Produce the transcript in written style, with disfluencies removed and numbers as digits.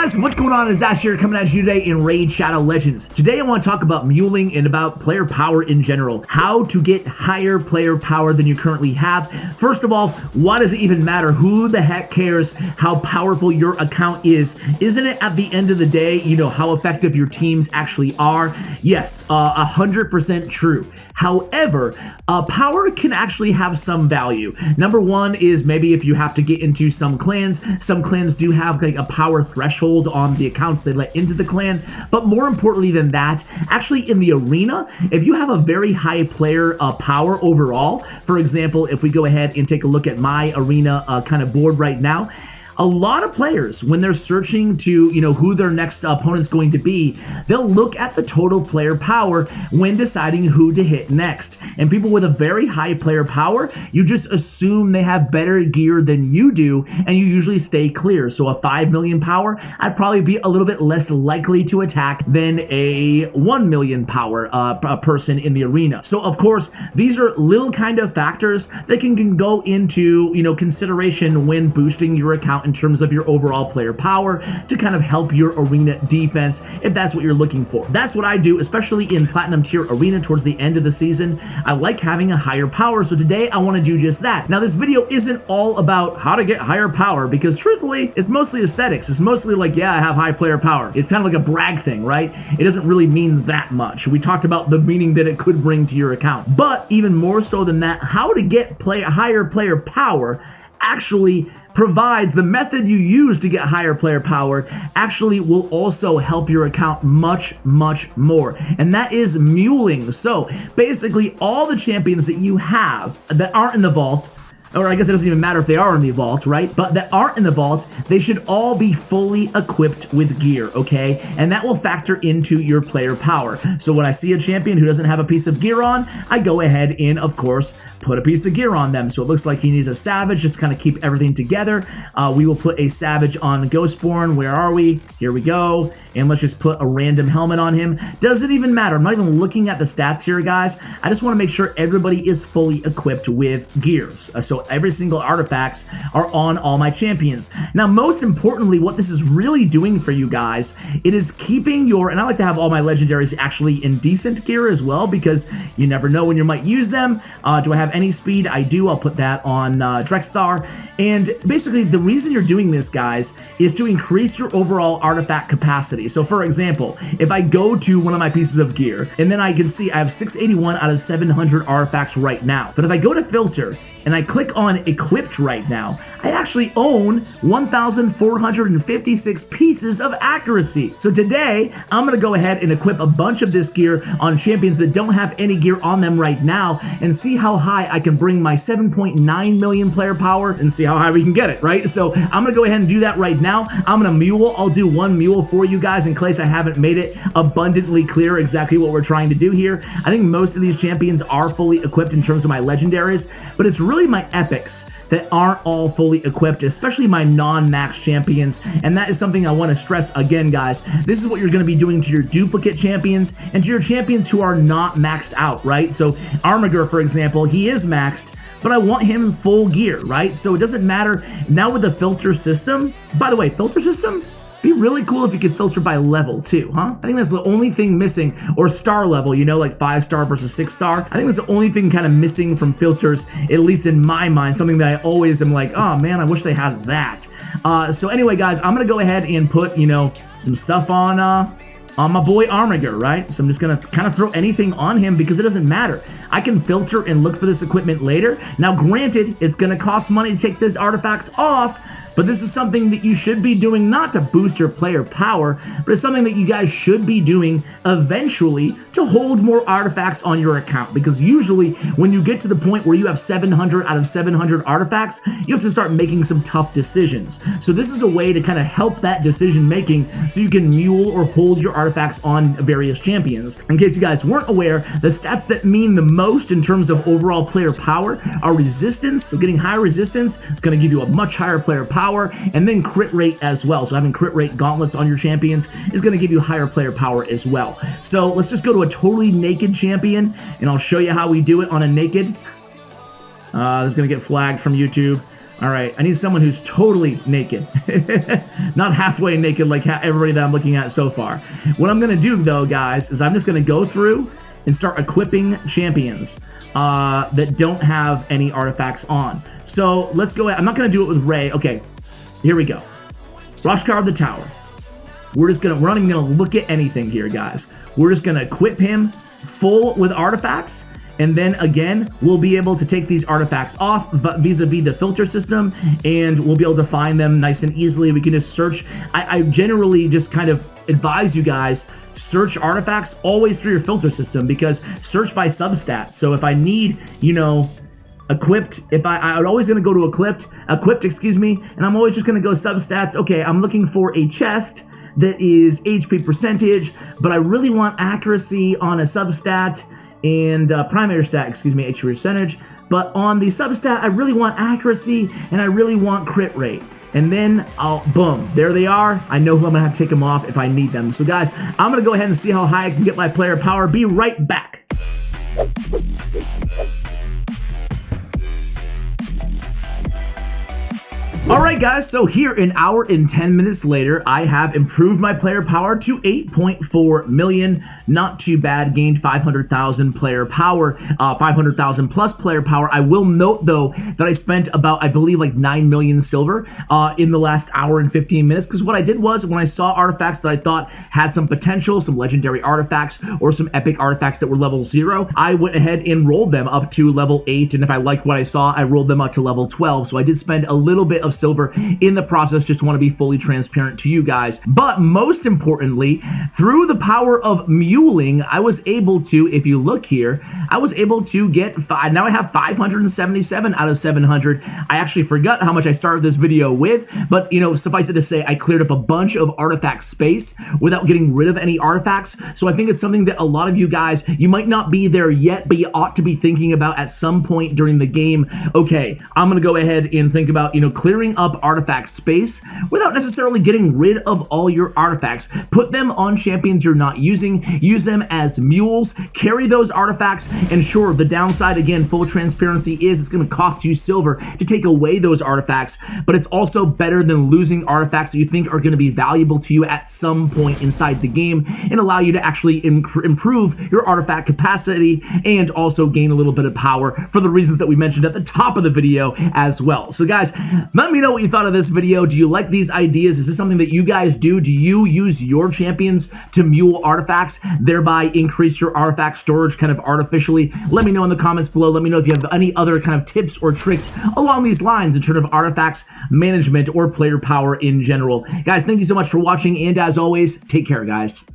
guys, what's going on? It's Ash here coming at you today in Raid Shadow Legends. Today I want to talk about muling and about player power in general. How to get higher player power than you currently have. First of all, why does it even matter? Who the heck cares how powerful your account is? Isn't it at the end of the day, you know, how effective your teams actually are? Yes, 100% true. However, power can actually have some value. Number one is maybe if you have to get into some clans. Some clans do have like a power threshold on the accounts they let into the clan. But more importantly than that, actually in the arena, if you have a very high player power overall, for example, if we go ahead and take a look at my arena kind of board right now, a lot of players, when they're searching to, you know, who their next opponent's going to be, they'll look at the total player power when deciding who to hit next. And people with a very high player power, you just assume they have better gear than you do, and you usually stay clear. So a 5 million power, I'd probably be a little bit less likely to attack than a 1 million power person in the arena. So of course, these are little kind of factors that can go into, you know, consideration when boosting your account in terms of your overall player power to kind of help your arena defense if that's what you're looking for. That's what I do, especially in Platinum Tier Arena towards the end of the season. I like having a higher power, so today I want to do just that. Now, this video isn't all about how to get higher power because truthfully, it's mostly aesthetics. It's mostly like, yeah, I have high player power. It's kind of like a brag thing, right? It doesn't really mean that much. We talked about the meaning that it could bring to your account. But even more so than that, how to get higher player power actually provides the method you use to get higher player power actually will also help your account much more, and that is muling. So basically all the champions that you have that aren't in the vault, or I guess it doesn't even matter if they are in the vault, right? But that aren't in the vault, they should all be fully equipped with gear, okay? And that will factor into your player power. So when I see a champion who doesn't have a piece of gear on, I go ahead and, of course, put a piece of gear on them. So it looks like he needs a Savage, just kind of keep everything together. We will put a Savage on Ghostborn. Where are we? Here we go. And let's just put a random helmet on him. Doesn't even matter. I'm not even looking at the stats here, guys. I just want to make sure everybody is fully equipped with gears. So every single artifacts are on all my champions. Now, most importantly, what this is really doing for you guys, it is keeping your, and I like to have all my legendaries actually in decent gear as well, because you never know when you might use them. Do I have any speed? I do. I'll put that on Drexstar. And basically, the reason you're doing this, guys, is to increase your overall artifact capacity. So for example, if I go to one of my pieces of gear, and then I can see I have 681 out of 700 artifacts right now. But if I go to filter, and I click on equipped right now, I actually own 1,456 pieces of accuracy. So today, I'm gonna go ahead and equip a bunch of this gear on champions that don't have any gear on them right now and see how high I can bring my 7.9 million player power and see how high we can get it, right? So I'm gonna go ahead and do that right now. I'm gonna mule. I'll do one mule for you guys in case I haven't made it abundantly clear exactly what we're trying to do here. I think most of these champions are fully equipped in terms of my legendaries, but it's really my epics that aren't all fully equipped, especially my non-max champions, and that is something I want to stress again, guys. This is what you're going to be doing to your duplicate champions and to your champions who are not maxed out, right? So Armiger, for example, he is maxed, but I want him full gear, right? So it doesn't matter now with the filter system. By the way, filter system, be really cool if you could filter by level too, huh? I think that's the only thing missing, or star level, you know, like 5-star versus 6-star. I think that's the only thing kind of missing from filters, at least in my mind, something that I always am like, oh man, I wish they had that. So anyway, guys, I'm gonna go ahead and put, you know, some stuff on my boy Armiger, right? So I'm just gonna kind of throw anything on him because it doesn't matter. I can filter and look for this equipment later. Now, granted, it's gonna cost money to take these artifacts off, but this is something that you should be doing not to boost your player power, but it's something that you guys should be doing eventually to hold more artifacts on your account. Because usually when you get to the point where you have 700 out of 700 artifacts, you have to start making some tough decisions. So this is a way to kind of help that decision making so you can mule or hold your artifacts on various champions. In case you guys weren't aware, the stats that mean the most in terms of overall player power are resistance. So getting high resistance is going to give you a much higher player power, and then crit rate as well. So having crit rate gauntlets on your champions is going to give you higher player power as well. So let's just go to a totally naked champion, and I'll show you how we do it on a naked. This is going to get flagged from YouTube. All right, I need someone who's totally naked. Not halfway naked like everybody that I'm looking at so far. What I'm gonna do though, guys, is I'm just gonna go through and start equipping champions that don't have any artifacts on. So let's go ahead. I'm not gonna do it with Ray. Okay, here we go. Roshkar of the Tower. We're not even gonna look at anything here, guys. We're just gonna equip him full with artifacts, and then again, we'll be able to take these artifacts off vis-a-vis the filter system, and we'll be able to find them nice and easily. We can just search. I generally just kind of advise you guys, search artifacts always through your filter system, because search by substats. So if I need, you know, equipped, I'm always gonna go to equipped, excuse me, and I'm always just gonna go substats. Okay, I'm looking for a chest that is HP percentage, but I really want accuracy on a substat and primary stat, excuse me, HP percentage. But on the substat, I really want accuracy and I really want crit rate. And then boom, there they are. I know who I'm gonna have to take them off if I need them. So guys, I'm gonna go ahead and see how high I can get my player power. Be right back. Alright guys, so here an hour and 10 minutes later, I have improved my player power to 8.4 million. Not too bad, gained 500,000 player power, 500,000 plus player power. I will note though that I spent about, I believe like 9 million silver in the last hour and 15 minutes, because what I did was when I saw artifacts that I thought had some potential, some legendary artifacts or some epic artifacts that were level 0, I went ahead and rolled them up to level 8, and if I liked what I saw, I rolled them up to level 12. So I did spend a little bit of silver in the process. Just want to be fully transparent to you guys. But most importantly, through the power of muling, I was able to, if you look here, I was able to get now I have 577 out of 700. I actually forgot how much I started this video with, but you know, suffice it to say, I cleared up a bunch of artifact space without getting rid of any artifacts. So I think it's something that a lot of you guys, you might not be there yet, but you ought to be thinking about at some point during the game. Okay, I'm gonna go ahead and think about, you know, clearing up artifact space without necessarily getting rid of all your artifacts. Put them on champions you're not using, use them as mules, carry those artifacts, and sure, the downside, again, full transparency, is it's going to cost you silver to take away those artifacts, but it's also better than losing artifacts that you think are going to be valuable to you at some point inside the game and allow you to actually improve your artifact capacity and also gain a little bit of power for the reasons that we mentioned at the top of the video as well. So guys, let me know what you thought of this video. Do you like these ideas? Is this something that you guys do? Do you use your champions to mule artifacts, thereby increase your artifact storage kind of artificially? Let me know in the comments below. Let me know if you have any other kind of tips or tricks along these lines in terms of artifacts management or player power in general. Guys, thank you so much for watching, and as always, take care, guys.